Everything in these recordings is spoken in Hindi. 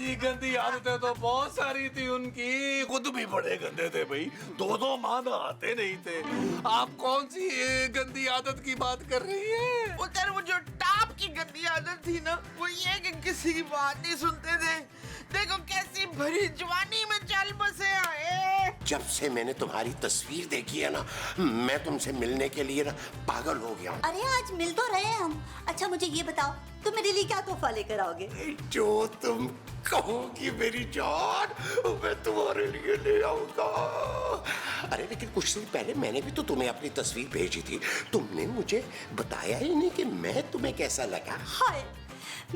जी गंदी आदतें तो बहुत सारी थी उनकी, खुद भी बड़े गंदे थे भाई, दो माँ नहाते नहीं थे। आप कौन सी गंदी आदत की बात कर रही है? पुत्र वो जो टाप की गंदी आदत थी ना, वो ये कि किसी की बात नहीं सुनते थे। देखो कैसी भरी जवानी में चल बसे आए। जब से मैंने तुम्हारी तस्वीर देखी है ना, मैं तुमसे मिलने के लिए ना पागल हो गया हूँ। अरे आज मिल तो रहे हैं हम। अच्छा मुझे ये बताओ, तुम मेरे लिए क्या तोहफा लेकर आओगे? जो तुम कहोगी मेरी जान, मैं तुम्हारे लिए ले आऊंगा। अरे लेकिन कुछ दिन पहले मैंने भी तो तुम्हें अपनी तस्वीर भेजी थी, तुमने मुझे बताया ही नहीं कि मैं तुम्हें कैसा लगा। हाय,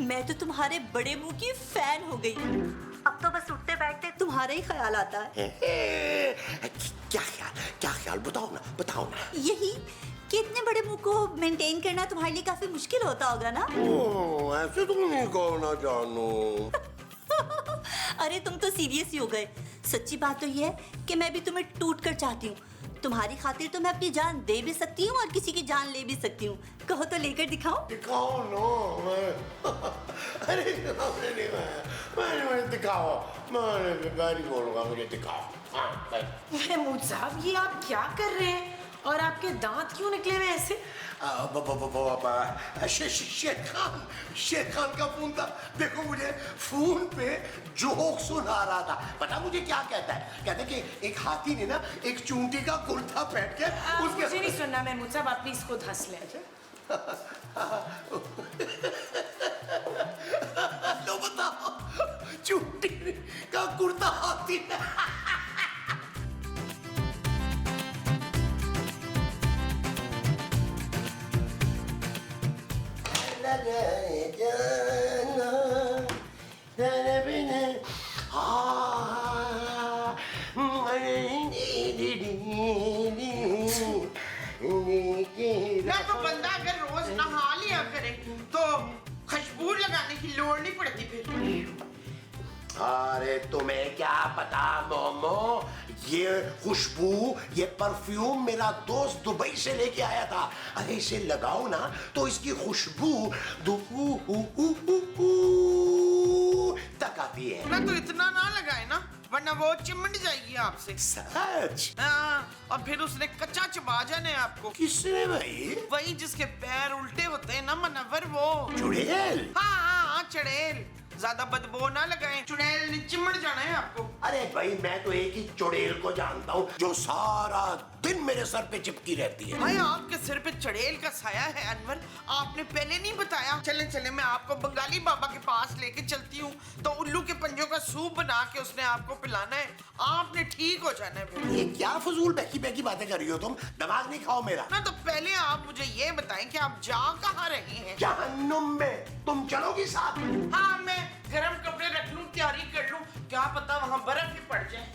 मैं तो तुम्हारे बड़े मुंह की फैन हो गई। अब तो बस उठते बैठते तुम्हारा ही ख्याल आता है। क्या ख्याल बताओ ना। यही कि इतने बड़े मुंह को मेंटेन करना तुम्हारे लिए काफी मुश्किल होता होगा ना? ऐसे तुम नहीं कहो ना जानू। अरे तुम तो सीरियस ही हो गए। सच्ची बात तो ये है कि मैं भी तुम्हें टूट कर चाहती हूँ। तुम्हारी खातिर तो मैं अपनी जान दे भी सकती हूँ और किसी की जान ले भी सकती हूँ। कहो तो लेकर दिखाओ। दिखाओ नो। अरे मैं दिखाओ। मैं नहीं बोलूंगा, मुझे दिखाओ। महमूद साहब, ये आप क्या कर रहे हैं? और आपके दांत क्यों निकले हुए ऐसे? शेर खान का फोन था। देखो मुझे फोन पे जोक सुना रहा था। पता मुझे क्या कहता है? कहता है कि एक हाथी ने ना एक चूंटी का कुर्ता पहन के उसके... मुझे नहीं सुनना महमूद साहब, आप प्लीज खुद हंस लें। लो बताओ, चूंटी का कुर्ता हाथी ने... ना तो बंदा अगर रोज नहा लिया करे तो खुशबू लगाने की लोड़ नहीं पड़ती फिर। अरे तुम्हें क्या पता मोमो, ये खुशबू, ये परफ्यूम मेरा दोस्त दुबई से लेके आया था। अरे इसे लगाओ ना तो इसकी खुशबू तक आती है। ना तो इतना ना लगाए ना, वरना वो चिमट जाएगी आपसे। सच? हाँ, और फिर उसने कच्चा चबा जाने आपको। किसने भाई? वही जिसके पैर उल्टे होते हैं ना मनव्वर, वो चुड़ैल। हाँ, चुड़ैल। ज्यादा बदबू ना लगाएं, चुड़ैल ने चिमट जाना है आपको। अरे भाई मैं तो एक ही चुड़ैल को जानता हूँ जो सारा दिन मेरे सर पे चिपकी रहती है। भाई आपके सिर पे चुड़ैल का साया है अनवर, आपने पहले नहीं बताया। चले मैं आपको बंगाली बाबा के पास लेके चलती हूँ, तो उल्लू के पंजों का सूप बना के उसने आपको पिलाना है, आपने ठीक हो जाना है फिर। ये क्या फजूल बहकी बातें कर रही हो तुम? दिमाग नहीं खाओ मेरा। ना तो पहले आप मुझे ये बताएं कि आप जा कहाँ रहे हैं? जहन्नुम में। तुम चलोगी साथ? हाँ, मैं गर्म कपड़े रख लूं, तैयारी कर लूं, क्या पता वहाँ बर्फ ही पड़ जाए।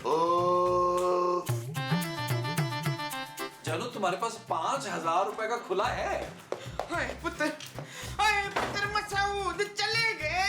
चलो तुम्हारे पास 5,000 रुपए का खुला है। हाय पुत्र मसूद, चले गए।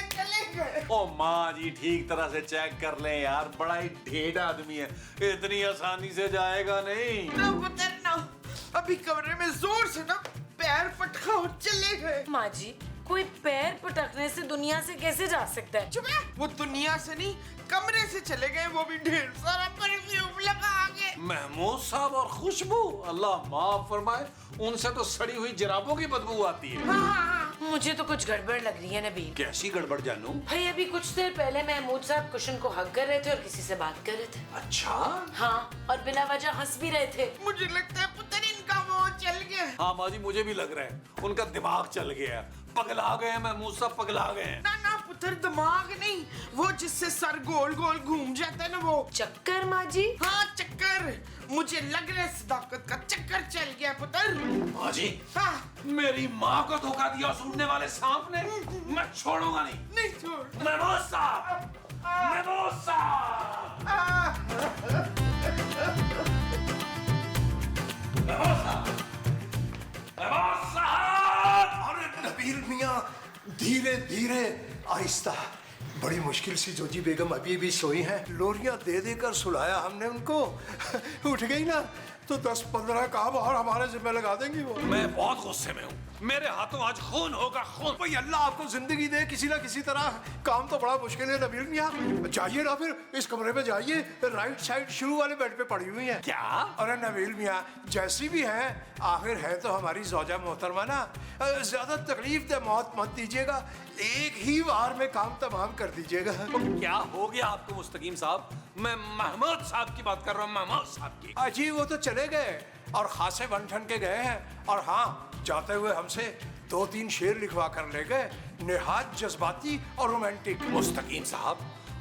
ओ माँ जी, ठीक तरह से चेक कर लें यार, बड़ा ही ढेर आदमी है, इतनी आसानी से जाएगा नहीं। ना पुत्र ना, अभी कमरे में जोर से ना पैर पटका और चले गए। माँ जी, कोई पैर पटकने से दुनिया से कैसे जा सकता है? चुप है, वो दुनिया से नहीं कमरे से चले गए, वो भी ढेर सारा परफ्यूम लगा के। महमूद साहब और खुशबू, अल्लाह माफ फरमाए, उनसे तो सड़ी हुई जराबों की बदबू आती है। हाँ। मुझे तो कुछ गड़बड़ लग रही है नबील। कैसी गड़बड़ जानू? भाई अभी कुछ देर पहले महमूद साहब कुशन को हक कर रहे थे और किसी से बात कर रहे थे। अच्छा? हाँ, और बिना वजह हंस भी रहे थे। मुझे लगता है पुत्र इनका वो चल गया। हाँ माँ जी, मुझे भी लग रहा है उनका दिमाग चल गया, पगला गए हैं महमूद साहब, पगला गए हैं। ना पुत्र, दिमाग नहीं, वो जिससे सर गोल गोल घूम जाता है ना, वो चक्कर। माँ जी? हाँ चक्कर, मुझे लग रहा है सदाकत का चक्कर चल गया पुत्र। माँ जी, हाँ, मेरी माँ को धोखा दिया सूंघने वाले सांप ने, मैं छोड़ूंगा नहीं। नहीं छोड़। महमूद साहब, महमूद साहब, महमूद साहब। अरे नबील मियाँ, धीरे धीरे आहिस्ता। बड़ी मुश्किल से जोजी बेगम अभी भी सोई हैं। लोरियां दे देकर सुलाया हमने उनको। उठ गई ना, तो 10-15 काम और हमारे जिम्मे लगा देंगी वो। मैं बहुत गुस्से में हूँ, मेरे हाथों आज खून होगा, खून। भाई अल्लाह आपको जिंदगी दे किसी ना किसी तरह। काम तो बड़ा मुश्किल है नबील मियां। जाइए ना फिर इस कमरे में जाइए, राइट साइड शुरू वाले बेड पे पड़ी हुई है। क्या? अरे नबील मियां जैसी भी है आखिर है तो हमारी ज़ौजा मोहतरमा ना। ज्यादा तकलीफ दे मौत मत दीजिएगा, एक ही बार में काम तमाम कर दीजिएगा। क्या हो गया आपको मुस्तकीम साहब? मैं महमूद साहब की बात कर रहा हूँ, महमूद साहब की। अजी वो तो चले गए और खासे बन ठन के गए हैं, और हाँ जाते हुए हमसे 2-3 शेर लिखवा कर ले गए, निहायत जज्बाती और रोमांटिक। मुस्तकीम साहब,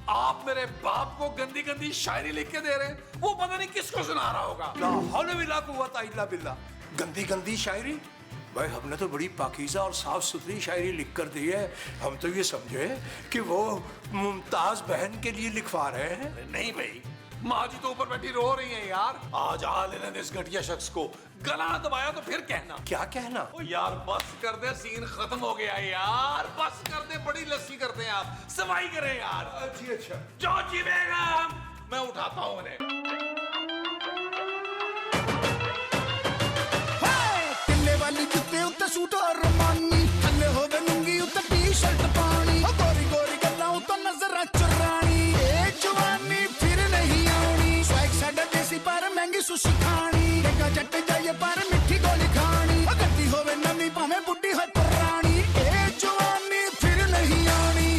आप मेरे बाप को गंदी गंदी शायरी लिख के दे रहे हैं, वो पता नहीं किसको सुना रहा होगा। ला हौला वला कुव्वता इल्ला बिल्ला। गंदी गंदी शायरी? भाई हमने तो बड़ी पाकीज़ा और साफ सुथरी शायरी लिख कर दी है। हम तो ये समझे कि वो मुमताज बहन के लिए लिखवा रहे हैं। नहीं भाई, माँ जी तो ऊपर बैठी रो रही है यार। आज आ लेने इस घटिया शख्स को, गला दबाया तो फिर कहना। क्या कहना? ओ यार बस कर दे, सीन खत्म हो गया यार, बस कर दे, बड़ी लस्सी करते हैं आप, सफाई करें यार। जी अच्छा। चौची बेगम, मैं उठाता हूँ उन्हें। टिल्ले वाली जुत्ते उत्ते सूट और रमानी, थल्ले होवे लुंगी उत्ते टी-शर्ट पानी, गोरी गोरी गल्लां उत्ते नजरां चुरानी, ए जवानी फिर नहीं आनी, स्वैग साडा देसी पर महंगी सुशी खानी, डेगा जट जाइए पर मिठी गोली खानी, गड्डी होवे नवी भावें बुड्ढी होए पुरानी, ए जवानी फिर नहीं आनी।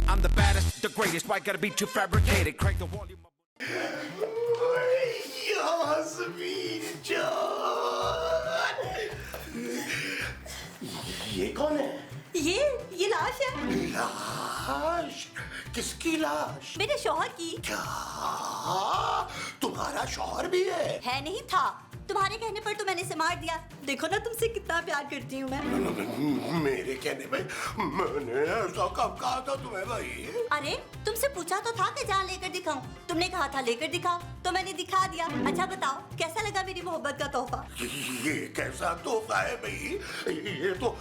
I'm the baddest, the greatest, why gotta be too fabricated, crank the volume up. Yasmin जान, ये कौन है? ये लाश है। लाश? किसकी लाश? मेरे शौहर की। क्या तुम्हारा शौहर भी है? नहीं था, तुम्हारे कहने पर तो मैंने इसे मार दिया। देखो ना तुमसे कितना प्यार करती हूँ मैं। मेरे कहने पे मैंने ऐसा कब कहा था तुम्हें भाई? अरे तुमसे पूछा तो था कि जान लेकर दिखाऊं, तुमने कहा था लेकर दिखाओ, तो मैंने दिखा दिया। अच्छा बताओ कैसा लगा मेरी मोहब्बत का तोहफा? ये कैसा तोहफा है भाई? ये तो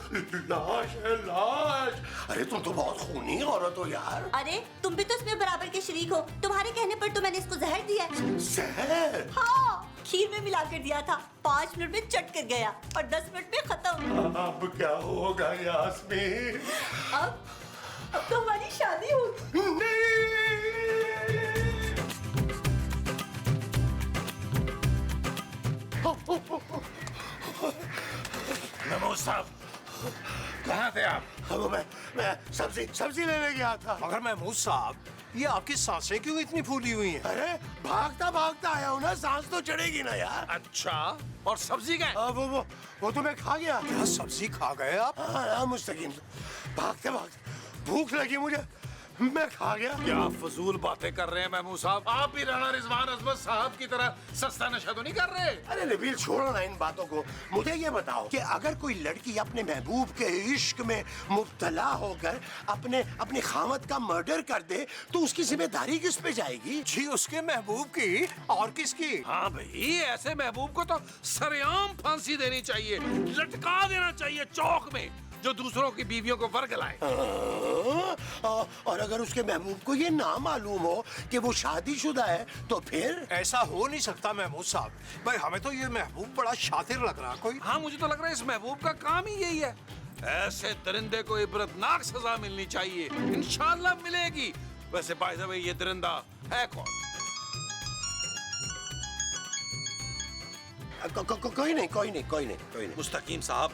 लाश है, लाश। अरे तुम तो बहुत खूनी औरत हो यार। अरे तुम भी तो इसमें बराबर के शरीक हो, तुम्हारे कहने पर तो मैंने इसको जहर दिया। जहर? हाँ, खीर में मिला कर दिया था, 5 मिनट में चट कर गया और 10 मिनट में खत्म। अब क्या होगा यास्मीन? अब तो हमारी शादी होगी। महमूद साहब, कहाँ थे आप? अब मैं सब्जी लेने गया था। मगर महमूद साहब, ये आपकी सांसें क्यों इतनी फूली हुई हैं? अरे भागता भागता आया हूँ ना, सांस तो चढ़ेगी ना यार। अच्छा, और सब्जी का? वो तो मैं खा गया। क्या सब्जी खा गए आप? हाँ मुस्तकीम, भागते भागते भूख लगी मुझे, मैं खा गया। क्या फजूल बातें कर रहे हैं महमूद साहब? आप भी राणा रिजवान अजमत साहब की तरह सस्ता नशा तो नहीं कर रहे? अरे नबील छोड़ो ना इन बातों को, मुझे ये बताओ कि अगर कोई लड़की अपने महबूब के इश्क में मुब्तला होकर अपने खामद का मर्डर कर दे तो उसकी जिम्मेदारी किस पे जाएगी? जी उसके महबूब की, और किसकी? हाँ भाई, ऐसे महबूब को तो सरेआम फांसी देनी चाहिए, लटका देना चाहिए चौक में, जो दूसरों की बीवियों को वर्गलाए। और अगर उसके महबूब को ये ना मालूम हो कि वो शादीशुदा है तो फिर? ऐसा हो नहीं सकता महमूद साहब। भाई हमें तो ये महबूब बड़ा शातिर लग रहा कोई। हाँ मुझे तो लग रहा है इस महबूब का काम ही यही है। ऐसे दरिंदे को इबरतनाक सजा मिलनी चाहिए, इंशाल्लाह मिलेगी। वैसे बाय द वे ये दरिंदा है कौन? कोई नहीं। मुस्तकीम साहब,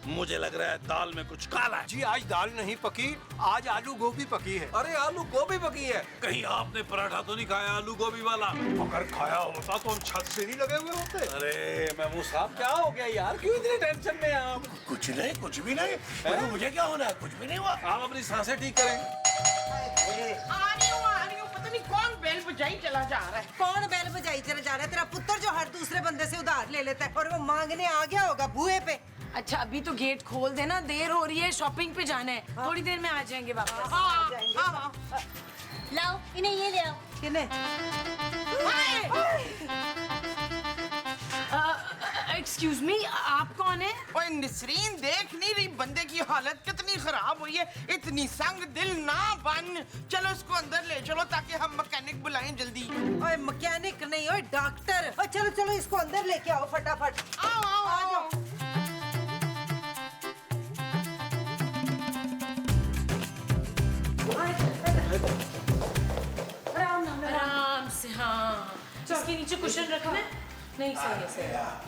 मुझे लग रहा है दाल में कुछ काला है। जी आज दाल नहीं पकी, आज आलू गोभी पकी है। अरे आलू गोभी पकी है? कहीं आपने पराठा तो नहीं खाया आलू गोभी वाला? अगर खाया होता तो हम छत से नहीं लगे हुए होते। अरे महमूद साहब क्या हो गया यार, क्यों इतनी टेंशन में हैं आप? कुछ भी नहीं। मुझे क्या होना है? कुछ भी नहीं हुआ। आप अपनी सांसें ठीक करें। आ रही हूँ, पता नहीं कौन बेल बजाई चला जा रहा है। कौन बैल बजाई चला जा रहा है? तेरा पुत्र जो हर दूसरे बंदे से उधार ले लेता है और वो मांगने आ गया होगा बूहे पे। अच्छा अभी तो गेट खोल देना, देर हो रही है, शॉपिंग पे जाना है। थोड़ी देर में आ जाएंगे वापस। लाओ इन्हें ये ले आओ। किन्हें? एक्सक्यूज मी, आप कौन है? ओए नसरीन, देख नहीं रही बंदे की हालत कितनी खराब हुई है? इतनी संग दिल ना बन। चलो इसको अंदर ले चलो ताकि हम मैकेनिक बुलाएं जल्दी। ओए मैकेनिक नहीं, ओए डॉक्टर। ओए चलो चलो इसको अंदर लेके आओ फटाफट। आओ आओ आ आओ। जाओ। आराम से, हाँ। इसके नीचे कुशन रखना है? नहीं, सही है, सही है।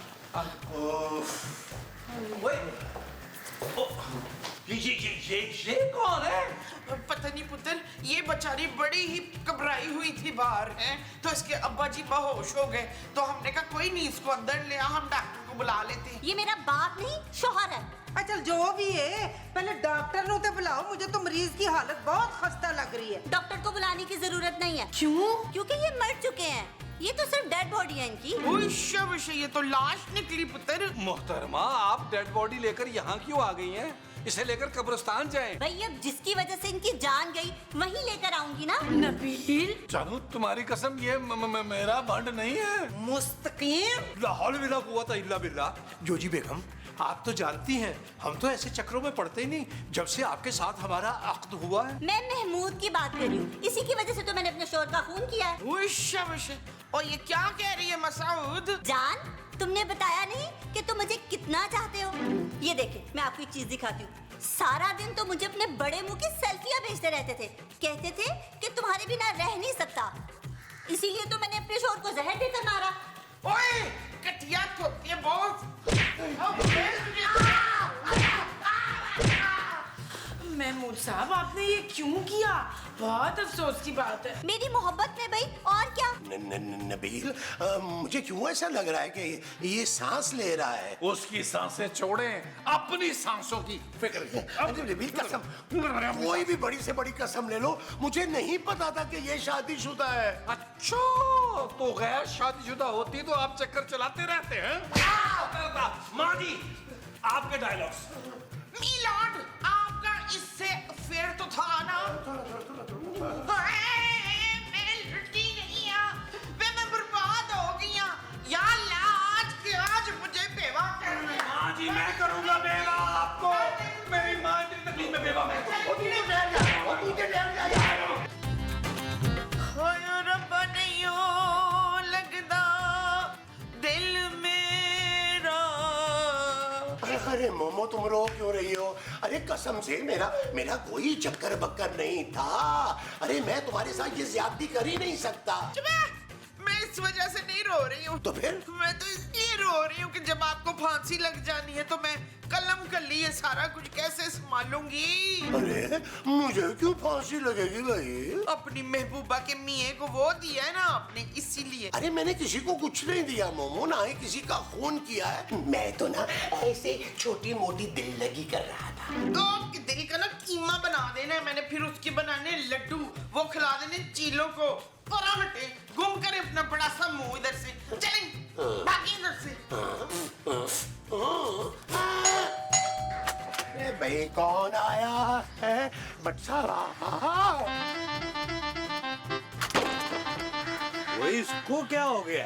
ये कौन है? पता नहीं पुत्र, ये बेचारी बड़ी ही घबराई हुई थी बाहर है, तो इसके अब्बा जी बेहोश हो गए, तो हमने कहा कोई नहीं, इसको अंदर ले आ, हम डॉक्टर को बुला लेते हैं। ये मेरा बाप नहीं शौहर है। चल जो भी है, पहले डॉक्टर नो तो बुलाओ, मुझे तो मरीज की हालत बहुत खस्ता लग रही है। डॉक्टर को बुलाने की जरूरत नहीं है। क्यों? क्योंकि ये मर चुके हैं। ये तो सिर्फ डेड बॉडी है इनकी। उश, ये तो लाश निकली पुत्र। मोहतरमा, आप डेड बॉडी लेकर यहाँ क्यों आ गई हैं? इसे लेकर कब्रिस्तान जाएं। भाई अब जिसकी वजह से इनकी जान गई वही लेकर आऊंगी ना। नबील, जानू तुम्हारी कसम, ये मेरा बंड नहीं है। मुस्तकीम। लाहौल विला कुव्वत इल्ला बिल्लाह। जोजी बेगम, आप तो जानती हैं हम तो ऐसे चक्रों में पड़ते ही नहीं, जब से आपके साथ हमारा अक्द हुआ है। मैं महमूद की बात कर रही हूँ, इसी की वजह से तो मैंने अपने शोहर का खून किया है। उश, और ये क्या कह रही है मसूद? जान, तुमने बताया नहीं कि तुम मुझे कितना चाहते हो। ये देखे, मैं आपको एक चीज दिखाती हूँ। सारा दिन तो मुझे अपने बड़े मुंह की सेल्फियां भेजते रहते थे, कहते थे कि तुम्हारे बिना रह नहीं सकता, इसीलिए तो मैंने अपने शोहर को जहर देकर मारा। ओए, कटिया थोपती है बहुत। महमूद साहब, आपने ये क्यों किया? बहुत अफसोस की बात है। मेरी मोहब्बत में भाई, और क्या। नबील, मुझे क्यों ऐसा लग रहा है कि ये सांस ले रहा है? उसकी सांसें छोड़ें, अपनी सांसों की फिक्र करें। अरे नबील, कसम, कोई भी बड़ी से बड़ी कसम ले लो, मुझे नहीं पता था कि ये शादीशुदा है। अच्छा, तो गैर शादीशुदा होती तो आप चक्कर चलाते रहते हैं। माँ जी, आपके डायलॉग्स। मीलॉर्ड, आपका इससे अफेयर तो था ना? मैं लड़की नहीं हूँ, मैं बर्बाद हो गई हूँ। या आज के आज मुझे बेवा करना है। माँ जी, मैं करूँगा बेवा आपको। मेरी माँ की तकलीफ में बेवा मैं। होयो रब्बा नहीं हो लगदा दिल मेरा। अरे मोमो, तुम रो क्यों रही हो? अरे कसम से मेरा कोई चक्कर बक्कर नहीं था। अरे मैं तुम्हारे साथ ये ज्यादती कर ही नहीं सकता। मैं इस वजह से नहीं रो रही हूँ। तो फिर? मैं तो इसलिए रो रही हूँ कि जब आपको फांसी लग जानी है तो मैं कलम कर ली ये सारा कुछ कैसे संभालूंगी। अरे मुझे क्यों फांसी लगेगी भाई? अपनी महबूबा के मियाँ को वो दिया है ना आपने, इसीलिए। अरे मैंने किसी को कुछ नहीं दिया मोमो, ना ही किसी का खून किया है। मैं तो ना ऐसे छोटी मोटी दिल लगी कर रहा था। तो आपके दिल का ना कीमा बना देना है मैंने, फिर उसके बनाने लड्डू, वो खिला देने चीलों को। और हटे, घूम कर अपना बड़ा सा मुंह इधर से चलें, भागी इधर से। अरे भाई, कौन आया है? बच्चा वो इसको क्या हो गया?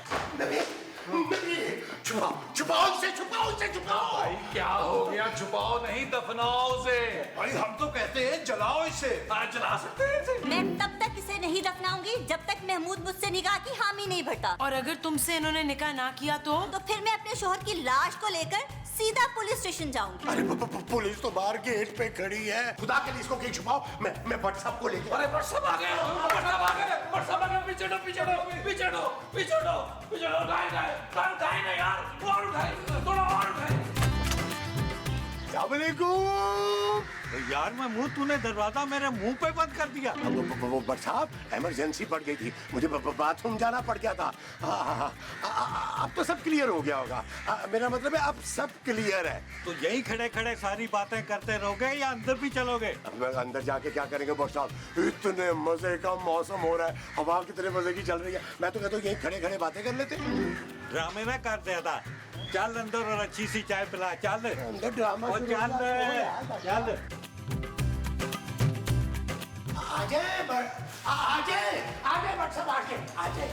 छुपाओ उसे, छुपाओ उसे, छुपाओ। भाई क्या हो गया? छुपाओ नहीं, दफनाओ उसे। भाई हम तो कहते हैं जलाओ इसे। जला सकते हैं इसे? मैं तब तक इसे नहीं दफनाऊंगी जब तक महमूद मुझसे निकाह की हामी नहीं भरता। और अगर तुमसे इन्होंने निकाह ना किया तो फिर मैं अपने शोहर की लाश को लेकर सीधा पुलिस स्टेशन जाऊंगी। अरे पुलिस तो बाहर गेट पे खड़ी है। खुदा के लिए इसको कहीं छुपाओ, मैं व्हाट्सएप को लेके। अरे व्हाट्सएप आ गया, व्हाट्सएप आ गया, व्हाट्सएप आ गया। पीछे हटो, पीछे हटो, पीछे हटो, पीछे हटो, पीछे हटो। उठाए ना यार, और उठाए, थोड़ा और उठाए। अस्सलाम वालेकुम। यार महमूद, तूने दरवाजा मेरे मुंह पे बंद कर दिया। वो बट साहब, इमरजेंसी पड़ गई थी, मुझे बाथरूम जाना पड़ गया था। अब तो सब क्लियर हो गया होगा। मेरा मतलब है अब सब क्लियर है। तो यही खड़े खड़े सारी बातें करते रहोगे या अंदर भी चलोगे? अब अंदर जाके क्या करेंगे बट साहब? इतने मजे का मौसम हो रहा है, हवा कितने मजे की चल रही है। मैं तो कहता हूँ यही खड़े खड़े बातें कर लेते। ड्रामे ना कर ज्यादा। चल अंदर और अच्छी सी चाय पिला। चल अंदर ड्रामा और चल चल। आजे बट साहब, आजे, आजे।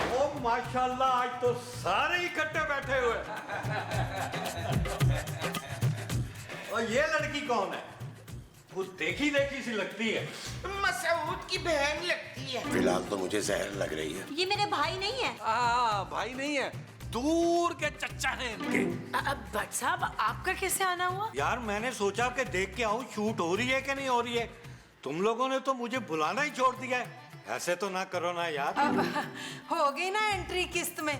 ओ माशाल्लाह आज तो सारे इकट्ठे बैठे हुए। और ये लड़की कौन है? वो देखी देखी सी लगती है। मसूद की बहन लगती है। फिलहाल तो मुझे जहर लग रही है। ये मेरे भाई नहीं है। भाई नहीं है, दूर के चच्चा हैं इनके। भट्ट साहब आपका कैसे आना हुआ? यार मैंने सोचा कि देख के आऊं शूट हो रही है कि नहीं हो रही है। तुम लोगों ने तो मुझे बुलाना ही छोड़ दिया है। ऐसे तो ना करो ना यार। अब हो गई ना एंट्री किस्त में,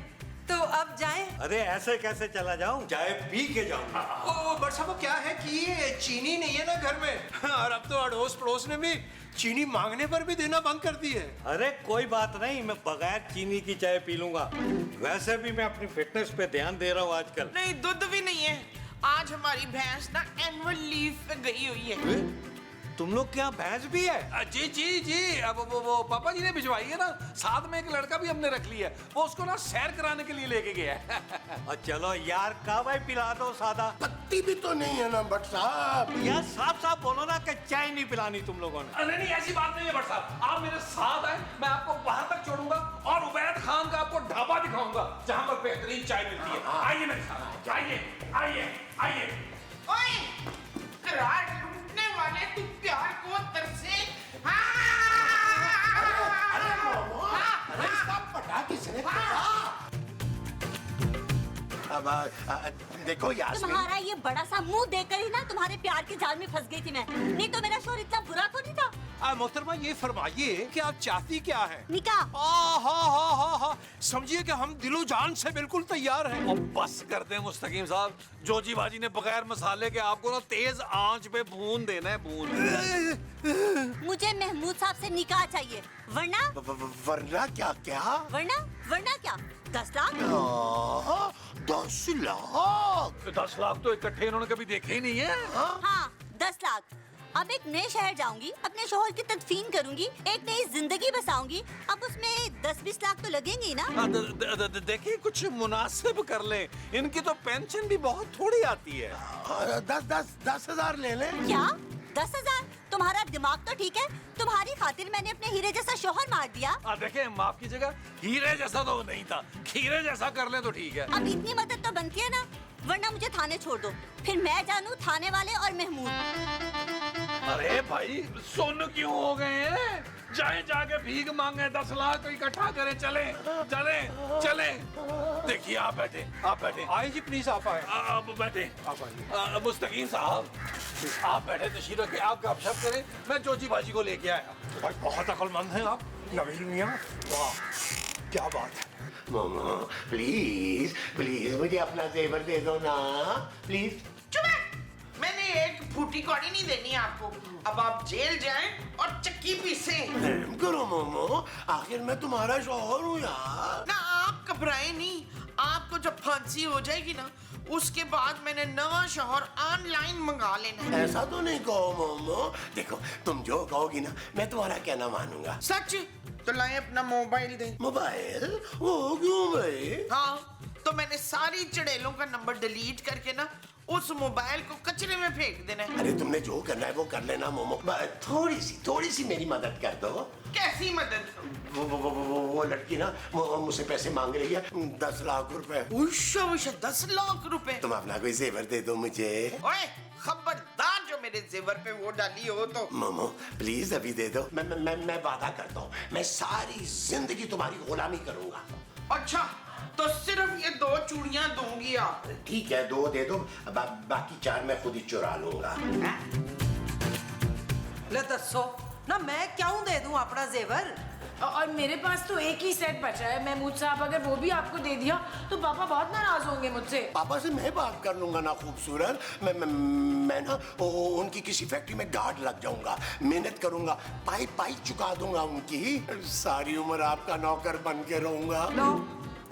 तो अब जाएं? अरे ऐसे कैसे चला जाऊं, चाय पी के जाऊंगा। ओ बट साहब वो क्या है कि ये चीनी नहीं है ना घर में, और अब तो अड़ोस पड़ोस ने भी चीनी मांगने पर भी देना बंद कर दी है। अरे कोई बात नहीं, मैं बगैर चीनी की चाय पी लूंगा। वैसे भी मैं अपनी फिटनेस पे ध्यान दे रहा हूँ आजकल। नहीं दूध भी नहीं है। आज हमारी भैंस ना एनुअल लीव पे गई हुई है। तुम लोग क्या भैंस भी है? जी जी जी, अब वो पापा जी ने भिजवाई है ना। साथ में एक लड़का भी हमने रख लिया है, वो उसको ना सैर कराने के लिए लेके गया है। और चलो यार कावा ही पिला दो सादा। पत्ती भी तो नहीं है ना भट्ट साहब। यार साफ साफ बोलो ना कि चाय नहीं पिलानी तुम लोगों ने। नहीं नहीं ऐसी बात नहीं है भट्ट साहब, आप मेरे साथ आए, मैं आपको बाहर तक छोड़ूंगा और उबैद खान का आपको ढाबा दिखाऊंगा जहां पर बेहतरीन चाय मिलती है। आइए मेरे साथ, आइए आइए आइए। ओए करार लूटने वाले, तू प्यार को तरसे। अरे इसका पटा किसने काटा? अब देखो यास्मीन, तुम्हारा ये बड़ा सा मुंह देखकर ही ना तुम्हारे प्यार के जाल में फंस गई थी मैं, नहीं तो मेरा शोर इतना बुरा तो नहीं था। मोहतरमा ये फरमाइए कि आप चाहती क्या है? निकाह। हाँ समझिए कि हम दिलो जान से बिल्कुल तैयार हैं। और बस कर दे मुस्तकीम साहब, जोजी बाजी ने बगैर मसाले के आपको ना तेज आंच पे भून देना है, भून। मुझे महमूद साहब से निकाह चाहिए, वरना वरना क्या क्या? वरना क्या? 10 लाख? 10 लाख? 10 लाख तो इकट्ठे इन्होंने कभी देखे ही नहीं है। हाँ 10 लाख। अब एक नए शहर जाऊंगी, अपने शोहर की तदफीन करूंगी, एक नई जिंदगी बसाऊंगी। अब उसमें 10-20 लाख तो लगेंगे ही ना। देखिए कुछ मुनासिब कर लें, इनकी तो पेंशन भी बहुत थोड़ी आती है। 10,000 ले लें। क्या 10,000? तुम्हारा दिमाग तो ठीक है, तुम्हारी खातिर मैंने अपने हीरे जैसा शोहर मार दिया। देखिए माफ कीजिएगा, हीरे जैसा तो नहीं था, खीरे जैसा कर ले तो ठीक है। अब इतनी मदद तो बनती है ना, वरना मुझे थाने छोड़ दो, फिर मैं जानू थाने वाले और महमूद। अरे भाई सुन क्यों हो गए हैं? जाए जाके भीख मांगे, 10 लाख तो इकट्ठा करें, चले चले चले। देखिए आप बैठे। आइए जी प्लीज आप आए। आप बैठे। आप आइए। मुस्तकीम साहब आप बैठे, तशरीफ रखिए, आप गपशप करें, मैं जोजी बाजी को लेके आया। भाई बहुत अक्लमंद हैं आप नबील मियां, वाह क्या बात है। मामा प्लीज मुझे अपना जेवर दे दो ना प्लीज। चुप है। मैंने एक फूटी कौड़ी नहीं देनी आपको। अब आप जेल जाएं और चक्की पीसे। रहम करो मोमो, आखिर मैं तुम्हारा शौहर हूँ यार। ना आप घबराए नहीं, आपको जब फांसी हो जाएगी ना, उसके बाद मैंने नवा शौहर ऑनलाइन मंगा लेना है। ऐसा तो नहीं कहो मोमो, देखो तुम जो कहोगी ना मैं तुम्हारा कहना मानूंगा। सच? तो लाए अपना मोबाइल दे। मोबाइल? वो क्यों भाई? हाँ तो मैंने सारी चुड़ैलों का नंबर डिलीट करके ना उस मोबाइल को कचरे में फेंक देना है। अरे तुमने जो करना है वो कर लेना मोमो, थोड़ी सी मेरी मदद कर दो। कैसी मदद? वो लड़की ना मुझसे पैसे मांग रही है, 10 लाख रुपए। उश्शा 10 लाख रुपए। तुम अपना कोई जेवर दे दो मुझे। ओए खबरदार जो मेरे जेवर पे वो डाली हो तो। मोमो प्लीज अभी दे दो, मैं वादा करता हूँ मैं सारी जिंदगी तुम्हारी गुलामी करूंगा। अच्छा तो सिर्फ ये 2 चूड़ियां दूंगी आप? ठीक है 2 दे दो, बाकी 4 मैं खुद ही चुरा लूंगा। ले दसो ना, मैं क्यों दे दूं अपना जेवर? और मेरे पास तो एक ही सेट बचा है महमूद साहब, अगर वो भी आपको दे दिया तो पापा बहुत नाराज होंगे मुझसे। पापा से मैं बात कर लूंगा ना खूबसूरत, मैं ना उनकी किसी फैक्ट्री में गार्ड लग जाऊंगा, मेहनत करूंगा, पाई चुका दूंगा उनकी, सारी उम्र आपका नौकर बन के रहूंगा। लो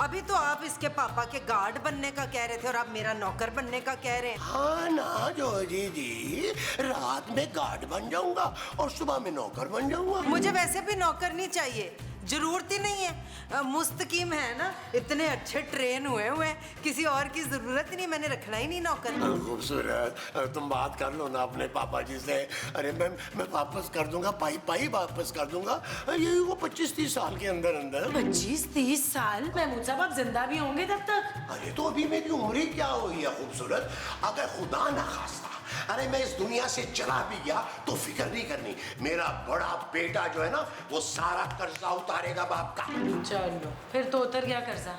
अभी तो आप इसके पापा के गार्ड बनने का कह रहे थे और आप मेरा नौकर बनने का कह रहे हैं। हाँ ना जोजी जी, रात में गार्ड बन जाऊंगा और सुबह में नौकर बन जाऊंगा। मुझे वैसे भी नौकर नहीं चाहिए, जरूरत ही नहीं है। मुस्तकीम है ना, इतने अच्छे ट्रेन हुए हुए हैं, किसी और की जरूरत ही नहीं, मैंने रखना ही नहीं नौकर। खूबसूरत, तुम बात कर लो ना अपने पापा जी से। अरे मैं वापस कर दूंगा, पाई वापस कर दूंगा, ये वो 25-30 साल के अंदर अंदर। 25-30 साल? महमूद साहब आप जिंदा भी होंगे तब तक? अरे तो अभी मेरी उम्र ही क्या हुई है खूबसूरत, अगर खुदा ना खास्ता अरे मैं इस दुनिया से चला भी गया तो फिक्र नहीं करनी, मेरा बड़ा बेटा जो है ना वो सारा कर्जा उतारेगा बाप का। चलो फिर तो उतर गया कर्जा।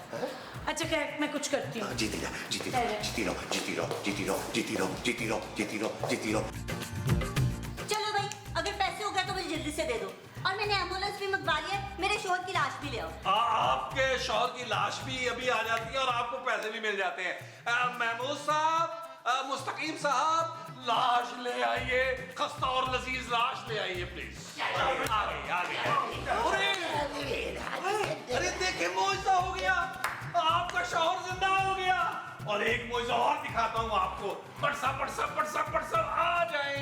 अच्छा खैर मैं कुछ करती हूँ। जीती रहो। चलो भाई, अगर पैसे हो गए तो मुझे जल्दी से दे दो, और मैंने एम्बुलेंस भी मंगवा लिया है, मेरे शोहर की लाश भी ले आओ। आपके शौहर की लाश भी अभी आ जाती है और आपको पैसे भी मिल जाते हैं। महमूद साहब, मुस्तकीम साहब, लाश ले आइए, खस्ता और लजीज लाश ले आइए प्लीज। अरे देखिए मुआवजा हो गया, आपका शौहर जिंदा हो गया। और एक मुआवजा और दिखाता हूँ आपको। पट साहब आ जाए।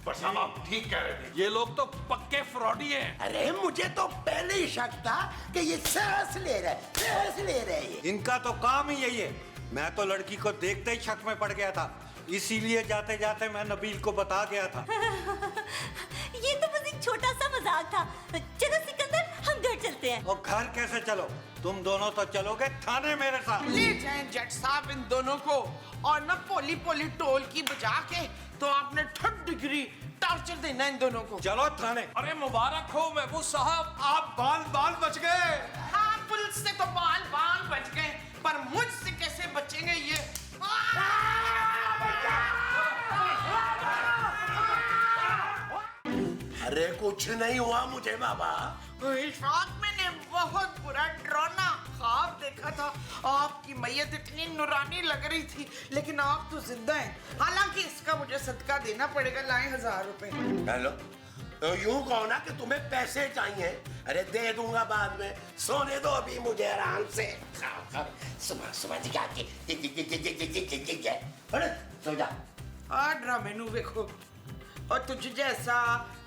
पट साहब आप ठीक कह रहे थे, ये लोग तो पक्के फ्रॉडी हैं। अरे मुझे तो पहले ही शक था कि ये सांस ले रहे हैं। इनका तो काम ही यही है। मैं तो लड़की को देखते ही शक में पड़ गया था, इसीलिए जाते जाते मैं नबील को बता गया था। ये तो बस एक छोटा सा मजाक था। चलो सिकंदर, हम घर चलते हैं। और घर कैसे चलो, तुम दोनों तो चलोगे थाने मेरे साथ। ले जाएं जज साहब इन दोनों को, और ना पोली टोल की बजा के तो आपने 3rd डिग्री टॉर्चर देना इन दोनों को। चलो थाने। अरे मुबारक हो महबूब साहब, आप बाल बच गए। हाँ, पुलिस से तो बाल बच गए, पर मुझसे कैसे बचेंगे ये? अरे कुछ नहीं हुआ मुझे बाबा। इशफाक, मैंने बहुत बुरा डरावना ख्वाब देखा था। आपकी मैयत इतनी नूरानी लग रही थी, लेकिन आप तो जिंदा हैं। हालांकि इसका मुझे सदका देना पड़ेगा। लाएं 1000 रुपए। हेलो, तो यूं कहो ना कि तुम्हें पैसे चाहिए। अरे दे दूंगा बाद में, सोने दो अभी मुझे आराम से। सुबह दिखा के अरे सो जा। ड्रामे नू देखो, और तुझ जैसा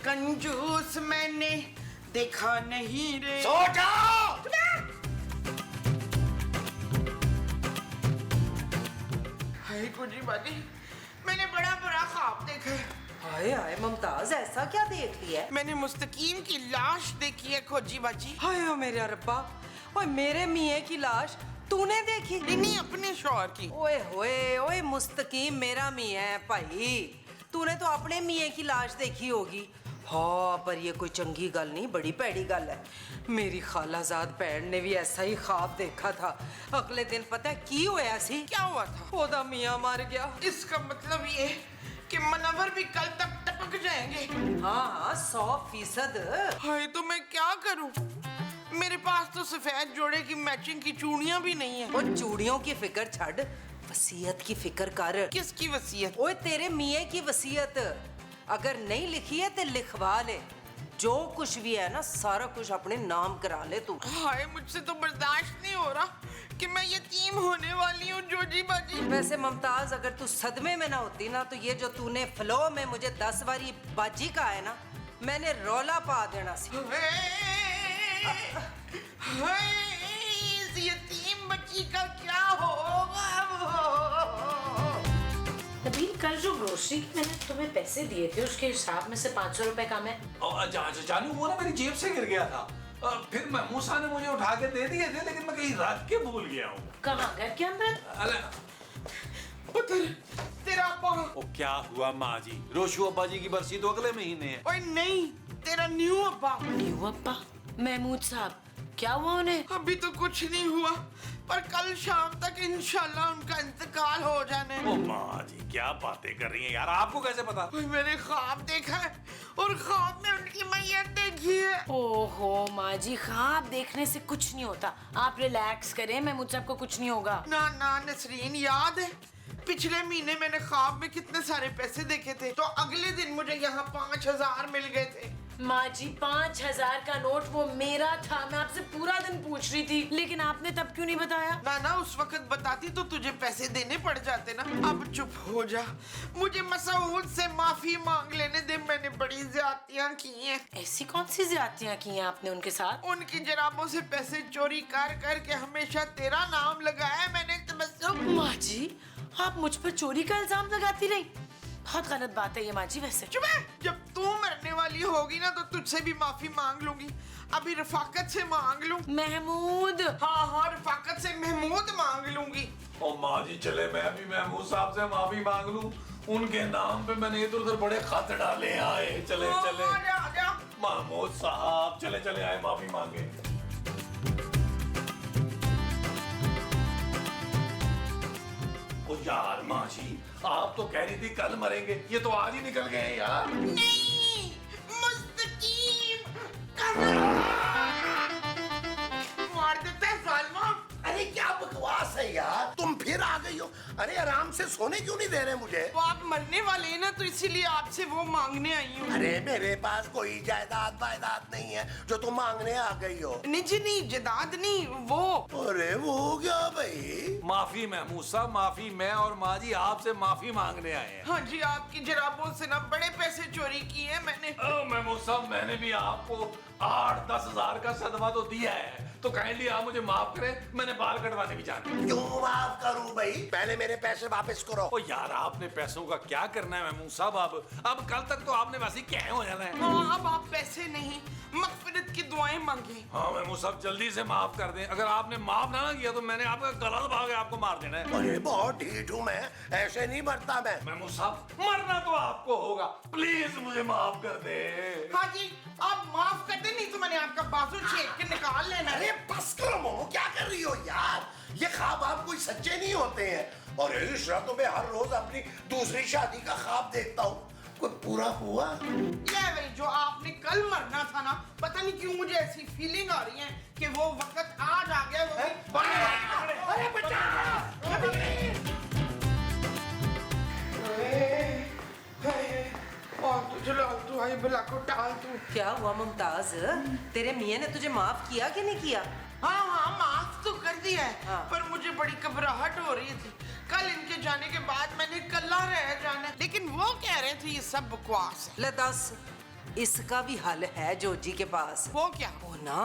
कंजूस मैंने देखा नहीं रे। सो जाओ। हाय कुजी बाजी, मैंने बड़ा बुरा ख्वाब देखा है। हाय हाय मुमताज, ऐसा क्या देख लिया? मैंने मुस्तकीम की लाश देखी है खोजी बाजी। हाय ओ मेरे रब्बा, ओए मेरे मियाँ की लाश तूने देखी? नहीं, अपने शौहर की। ओए होए, ओए मुस्तकीम मेरा मियाँ है भाई, तूने तो अपने मियाँ की लाश देखी होगी। हाँ, पर ये कोई चंगी गल नहीं, बड़ी पैड़ी गल है। मेरी खालाजाद भैन ने भी ऐसा ही ख्वाब देखा था। अगले दिन पता है की होया सी? क्या हुआ था? ओदा मियाँ मर गया। इसका मतलब ये कि मनवर भी कल तक टपक जाएंगे। हाँ 100%। हाय, तो मैं क्या करूं? मेरे पास तो सफेद जोड़े की मैचिंग की चूड़ियां भी नहीं है। वो चूड़ियों की फिक्र छड़, वसीयत की फिक्र कर। किसकी वसीयत? ओए तेरे मियाँ की वसीयत, अगर नहीं लिखी है तो लिखवा ले। जो कुछ भी है ना, सारा कुछ अपने नाम करा ले तू। हाय, मुझसे तो बर्दाश्त नहीं हो रहा कि मैं यतीम होने वाली हूँ जोजी बाजी। वैसे मुमताज, अगर तू सदमे में ना होती ना, तो ये जो तूने फ्लो में मुझे 10 बारी बाजी का है ना, मैंने रौला पा देना सी। हाय, इस यतीम बच्ची का क्या होगा? नबील, कल जो ग्रोसरी की मैंने तुम्हें पैसे दिए थे उसके हिसाब में से 500 रुपए कम है। जानू, वो ना मेरी जेब से गिर गया था। फिर महमूद साहब ने मुझे उठा के दे दिए थे, लेकिन मैं कहीं रख के भूल गया हूँ। कहाँ? घर के अंदर? तेरा अब्बा। ओ क्या हुआ माँ जी? रोशू अब्बा जी की बरसी तो अगले महीने है। ओए नहीं, तेरा न्यू अब्बा। न्यू अब्बा? महमूद साहब, क्या हुआ उन्हें? अभी तो कुछ नहीं हुआ, पर कल शाम तक इंशाल्लाह उनका इंतकाल हो जाने। ओ माँ जी, क्या बातें कर रही हैं यार, आपको कैसे पता? मैंने ख्वाब देखा है, और ख्वाब में उनकी मैयत देखी है। ओहो माँ जी, ख्वाब देखने से कुछ नहीं होता, आप रिलैक्स करें, महमूद साहब को कुछ नहीं होगा। ना ना नसरीन, याद है पिछले महीने मैंने ख्वाब में कितने सारे पैसे देखे थे, तो अगले दिन मुझे यहाँ 5000 मिल गए थे। माँ जी 5000 का नोट वो मेरा था। मैं आपसे पूरा दिन पूछ रही थी, लेकिन आपने तब क्यों नहीं बताया? ना उस वक्त बताती तो तुझे पैसे देने पड़ जाते ना। अब चुप हो जा, मुझे मसूद से माफी मांग लेने दे। मैंने बड़ी ज्यादतियां की हैं। ऐसी कौन सी ज्यादतियां की हैं आपने उनके साथ? उनकी जनाबों से पैसे चोरी कर के हमेशा तेरा नाम लगाया मैंने। तबस्सुम। माँ जी आप मुझ पर चोरी का इल्जाम लगाती रही। बहुत गलत बात है ये माँ जी। वैसे चुप है, जब तू मरने वाली होगी ना तो तुझसे भी माफी मांग लूंगी। अभी रफाकत से मांग लूं। महमूद। हाँ रफाकत से महमूद मांग लूंगी। ओ माँ जी चले मैं भी महमूद साहब से माफी मांग लूं। उनके नाम पे मैंने इधर उधर बड़े खत डाले आए। चले आजा। महमूद साहब चले आए माफी मांगे। ओ यार माँ जी आप तो कह रही थी कल मरेंगे, ये तो आज ही निकल गए यार। नहीं मुस्तकीम मार देता है जालिमा। अरे क्या बकवास है यार, तुम फिर आ गई हो। अरे आराम से सोने क्यों नहीं दे रहे मुझे? वो आप मरने वाले हैं ना तो इसीलिए आपसे वो मांगने आई हूँ। अरे मेरे पास कोई जायदाद वायदाद नहीं है जो तुम मांगने आ गई हो। नहीं जायदाद नहीं वो। अरे वो क्या भाई? माफी महमूद साहब माफी। मैं और माँ जी आपसे माफी मांगने आए हैं। हाँ जी आपकी जराबों से ना बड़े पैसे चोरी किए मैंने। महमूद साहब मैंने भी आपको 8-10 हजार का सदमा तो दिया है, तो काइंडली आप मुझे माफ करें। मैंने बाल कटवाने भी जाना है। क्यों माफ करूं भाई? पहले मेरे पैसे वापस करो। ओ यार आपने पैसों का क्या करना है महमूद साहब? अब कल तक तो आपने वैसे ही क्या हो जाना है। हाँ अब आप पैसे नहीं मगफिरत की दुआएं मांगे। हाँ महमूद साहब जल्दी से माफ कर दें। अगर आपने माफ ना किया तो मैंने आपका गला दबा के आपको मार देना है। अरे बहुत ढीठ हूँ मैं, ऐसे नहीं मरता मैं। महमूद साहब मरना तो आपको होगा, प्लीज मुझे माफ कर दे। हाँ जी आप माफ कर दे, नहीं तो मैंने आपका बाजू छेद के निकाल लेना है। अरे बस करो मोमो, क्या कर रही हो यार? ये ख्वाब आप कोई सच्चे नहीं होते हैं। और इस रातों में हर रोज अपनी दूसरी शादी का ख्वाब देखता हूँ, कोई पूरा हुआ? ये वही जो आपने कल मरना था ना, पता नहीं क्यों मुझे ऐसी फीलिंग आ रही है कि वो वक्त आज आ गया। अरे और चलो तू आई भला को टाल तू। क्या हुआ मुमताज, तेरे मियाँ ने तुझे माफ किया कि नहीं किया? हाँ माफ तो कर दिया है। हाँ। पर मुझे बड़ी घबराहट हो रही थी। कल इनके जाने के बाद मैंने कल्ला रह जाना है, लेकिन वो कह रहे थे ये सब बकवास है। ले दस, इसका भी हल है जोजी के पास। वो क्या? वो ना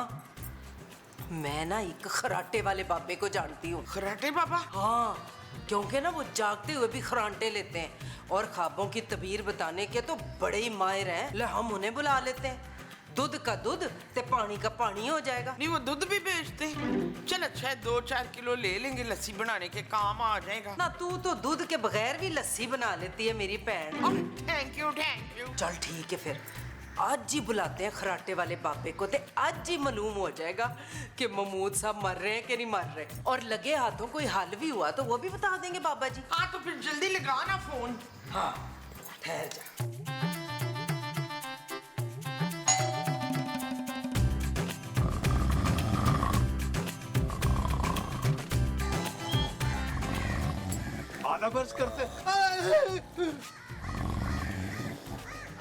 मैं ना एक खराटे वाले बाबे को जानती हूँ। खराटे बाबा? हाँ, क्योंकि ना वो जागते हुए भी खरांटे लेते हैं और ख्वाबों की तबीर बताने के तो बड़े ही माहिर हैं। ले हम उन्हें बुला लेते हैं, दूध का दूध ते पानी का पानी हो जाएगा। नहीं वो दूध भी बेचते। चल अच्छा है 2-4 किलो ले लेंगे, लस्सी बनाने के काम आ जाएगा ना। तू तो दूध के बगैर भी लस्सी बना लेती है मेरी बहन। Thank you. चल ठीक है, फिर आज ही बुलाते हैं खराटे वाले बाबे को, ते आज ही मालूम हो जाएगा कि महमूद साहब मर रहे हैं कि नहीं मर रहे। और लगे हाथों कोई हल भी हुआ तो वो भी बता देंगे बाबा जी। हाँ तो फिर जल्दी लगा ना फोन। हाँ ठहर जा। आधा बर्स करते।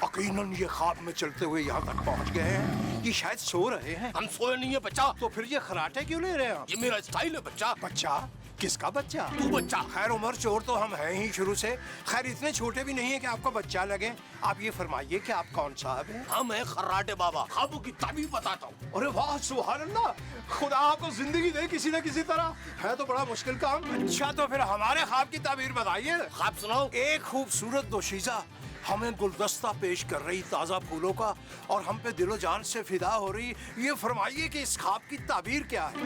यकीनन ये ख्वाब में चलते हुए यहाँ तक पहुँच गए हैं। ये शायद सो रहे हैं। हम सोए नहीं है बच्चा। तो फिर ये खराटे क्यों ले रहे हैं? ये मेरा स्टाइल है बच्चा। बच्चा? किसका बच्चा? तू बच्चा। खैर उमर चोर तो हम हैं ही शुरू से। खैर इतने छोटे भी नहीं है कि आपको बच्चा लगे। आप ये फरमाइए कि आप कौन साहब हैं? हम हैं खर्राटे बाबा, ख्वाबों की ताबीर बताता हूँ। अरे वाह सुभान अल्लाह, खुदा आपको जिंदगी दे किसी न किसी तरह। है तो बड़ा मुश्किल काम। अच्छा तो फिर हमारे ख्वाब की ताबीर बताइए। ख्वाब सुनाओ। एक खूबसूरत दोशीज़ा हमें गुलदस्ता पेश कर रही ताज़ा फूलों का और हम पे दिलो जान से फिदा हो रही। ये फरमाइए कि इस ख्वाब की ताबीर क्या है?